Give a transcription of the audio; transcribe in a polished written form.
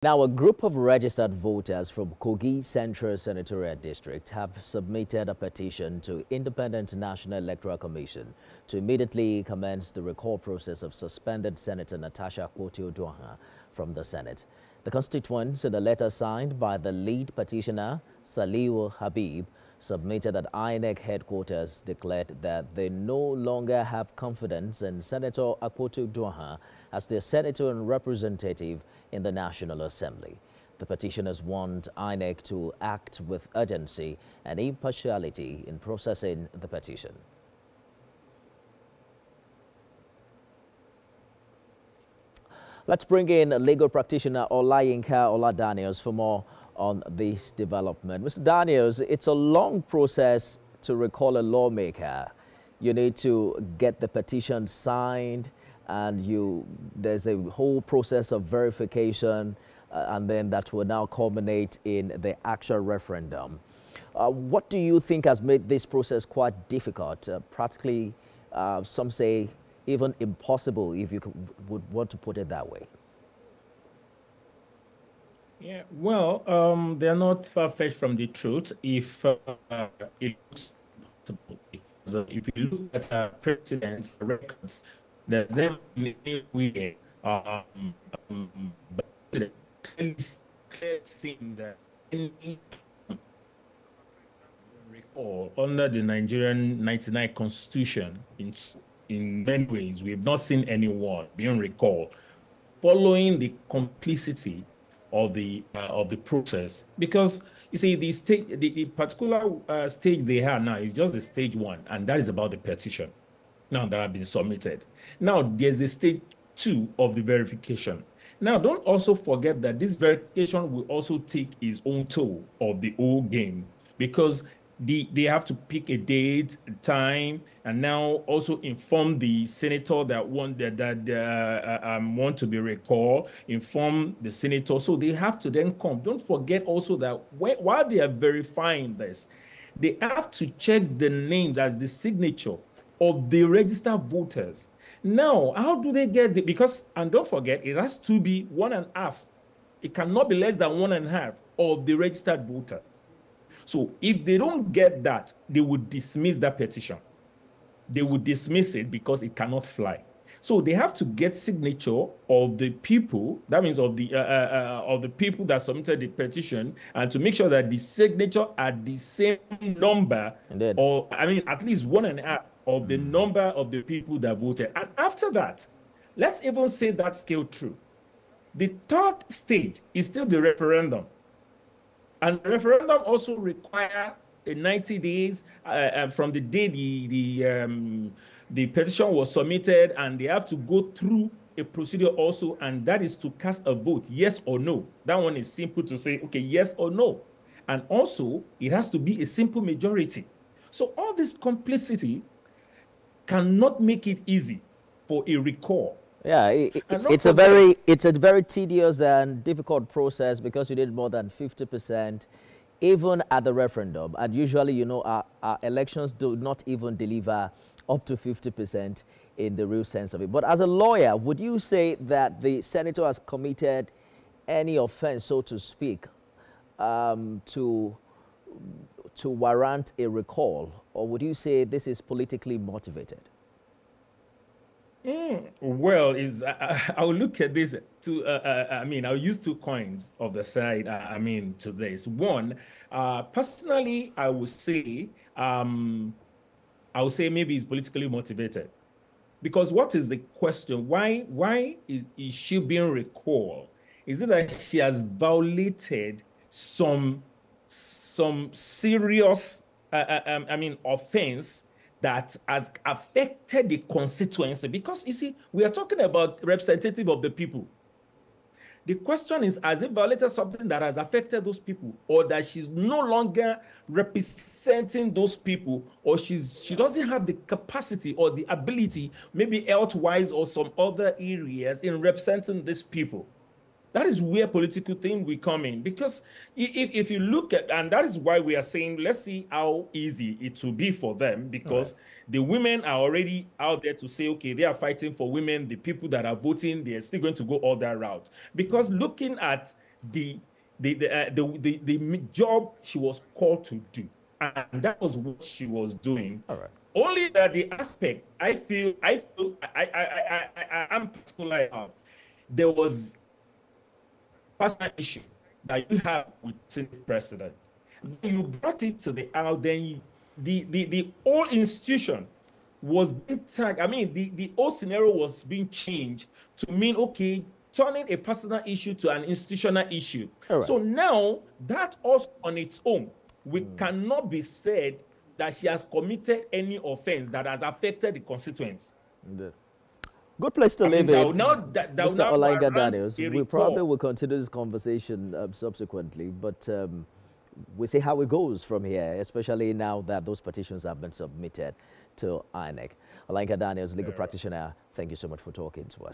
Now, a group of registered voters from Kogi Central Senatorial District have submitted a petition to Independent National Electoral Commission to immediately commence the recall process of suspended Senator Natasha Akpoti-Uduaghan from the Senate. The constituents, in a letter signed by the lead petitioner, Saliu Habib, submitted at INEC headquarters, declared that they no longer have confidence in Senator Akpoti-Uduaghan as their senator and representative in the National Assembly. The petitioners want INEC to act with urgency and impartiality in processing the petition. Let's bring in legal practitioner Olayinka Oladaniels for more on this development. Mr. Daniels, it's a long process to recall a lawmaker. You need to get the petition signed, and there's a whole process of verification, and then that will now culminate in the actual referendum. What do you think has made this process quite difficult? Practically, some say even impossible, if you would want to put it that way. Yeah, well, they're not far-fetched from the truth if it looks possible. Because if you look at president's records, there's never been any way but clearly seen that any recall under the Nigerian 99 Constitution in many ways, we have not seen anyone being recalled following the complicity of the process. Because you see, the particular stage they have now is just the stage one, and that is about the petition now that have been submitted. Now there's a stage two of the verification. Now don't also forget that this verification will also take its own toll of the whole game, because they have to pick a date, a time, and now also inform the senator that want to be recalled, inform the senator. So they have to then come. Don't forget also that while they are verifying this, they have to check the names as the signature of the registered voters. Now, how do they get the, and don't forget, it has to be 1.5. It cannot be less than 1.5 of the registered voters. So if they don't get that, they would dismiss that petition. They would dismiss it because it cannot fly. So they have to get signature of the people, that means of the people that submitted the petition, and to make sure that the signature are the same number, Indeed. or I mean at least 1.5 of the number of the people that voted. And after that, let's even say that scale true. The third stage is still the referendum. And the referendum also require 90 days from the day the petition was submitted, and they have to go through a procedure also, and that is to cast a vote, yes or no. That one is simple to say, okay, yes or no. And also, it has to be a simple majority. So all this complicity cannot make it easy for a recall. Yeah, it's a very tedious and difficult process, because you need more than 50%, even at the referendum. And usually, you know, our elections do not even deliver up to 50% in the real sense of it. But as a lawyer, would you say that the senator has committed any offense, so to speak, to warrant a recall? Or would you say this is politically motivated? Well, I'll look at this I mean, I'll use two coins of the side, to this. One, personally, I would say maybe it's politically motivated. Because what is the question? Why is she being recalled? Is it that she has violated some serious, offense that has affected the constituency? Because you see, we are talking about representative of the people. The question is, has it violated something that has affected those people, or that she's no longer representing those people, or she doesn't have the capacity or the ability, maybe health-wise or some other areas, in representing these people? That is where political thing will come in. Because if you look at, and that is why we are saying, let's see how easy it will be for them, because the women are already out there to say, okay, they are fighting for women. The people that are voting, they're still going to go all that route. Because looking at the job she was called to do, and that was what she was doing. All right. Only that the aspect I'm particular about, there was personal issue that you have with Senate President. You brought it to the out, then the whole institution was being tagged. I mean, the whole scenario was being changed to mean, okay, turning a personal issue to an institutional issue. Right. So now that also on its own, we cannot be said that she has committed any offense that has affected the constituents. Good place to live in. Mr. Olayinka Daniels, we probably will continue this conversation subsequently, but we'll see how it goes from here, especially now that those petitions have been submitted to INEC. Olayinka Daniels, legal practitioner, thank you so much for talking to us.